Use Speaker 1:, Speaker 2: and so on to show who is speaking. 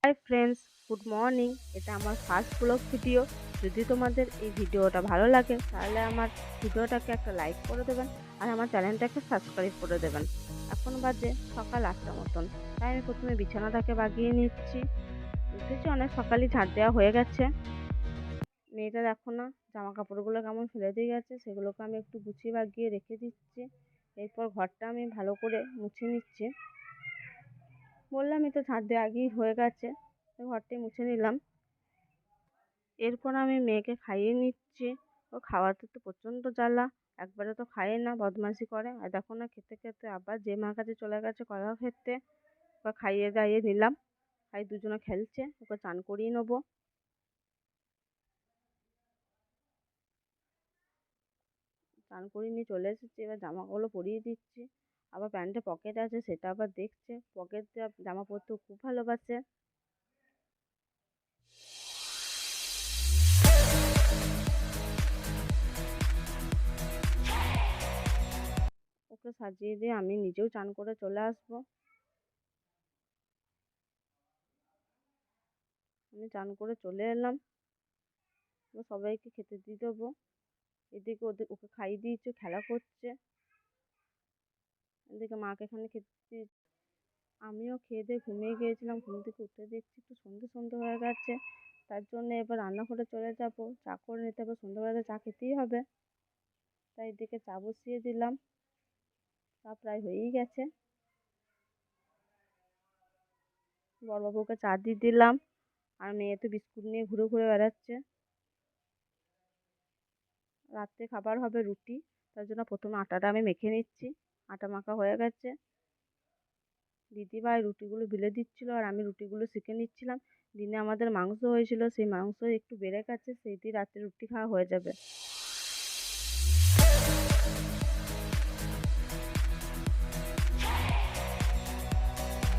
Speaker 1: Hi friends, good morning. এটা আমার first blog video. যদি তোমাদের এই ভিডিওটা ভালো লাগে তাহলে আমার ভিডিওটাকে একটা লাইক করে দেবেন আর আমার চ্যানেলটাকে সাবস্ক্রাইব করে দেবেন। এখন বাজে সকাল 8টা মতন। তাই আমি প্রথমে বিছানাটাকে বাগিয়ে নিচ্ছি। উঠেছি অনেক সকালই, ঝাড় দেওয়া হয়ে গেছে। মেয়েটা দেখো না, জামা কাপড়গুলো কেমন ফেলে দিয়ে গেছে, সেগুলোকে আমি একটু গুছিয়ে বাগিয়ে রেখে দিচ্ছি। এরপর ঘরটা আমি ভালো করে মুছে নিচ্ছি। বললামই তো, ঝাড় দেওয়া আগেই হয়ে গেছে, ঘরটাই মুছে নিলাম। এরপর আমি মেয়েকে খাইয়ে নিচ্ছি। ও খাওয়াতে তো প্রচণ্ড জ্বালা, একবারে তো খায় না, বদমাইশি করে। আর দেখো না, খেতে খেতে আবার যে মার কাছে চলে গেছে কলা খেতে। ওকে খাইয়ে দাইয়ে নিলাম, খাই দুজনে খেলছে। ওকে চান করিয়ে নেবো। চান করিয়ে নিয়ে চলে এসেছি, এবার জামাগুলো পরিয়ে দিচ্ছি। আবার প্যান্টে পকেট আছে, সেটা আবার দেখছে। পকেট দেওয়া জামা পরতেও খুব ভালোবাসে। ওকে সাজিয়ে দিয়ে আমি নিজেও চান করে চলে আসবো। আমি চান করে চলে এলাম, সবাইকে খেতে দিয়ে দেবো। এদিকে ওকে খাইয়ে দিয়েছে, খেলা করছে। এদিকে মাকে এখানে খেতে দিয়েছি। আমিও খেয়ে দিয়ে ঘুমিয়ে গিয়েছিলাম। ঘুম থেকে উঠে দেখছি একটু সন্ধে সন্ধে হয়ে গেছে। তার জন্য এবার রান্নাঘরে চলে যাব, চা করে নিতে হবে। সন্ধ্যেবেলাতে চা খেতেই হবে, তাই এদিকে চা বসিয়ে দিলাম। চা প্রায় হয়েই গেছে। বড়বাবুকে চা দিয়ে দিলাম, আর মেয়ে তো বিস্কুট নিয়ে ঘুরে ঘুরে বেড়াচ্ছে। রাত্রে খাবার হবে রুটি, তার জন্য প্রথমে আটাটা আমি মেখে নিচ্ছি। আটা মাখা হয়ে গেছে। দিদিভাই রুটিগুলো বেলে দিচ্ছিল আর আমি রুটিগুলো সেঁকে নিচ্ছিলাম। দিনে আমাদের মাংস হয়েছিল, সেই মাংস একটু বেড়ে গেছে, সেই দিয়ে রাত্রে রুটি খাওয়া হয়ে যাবে।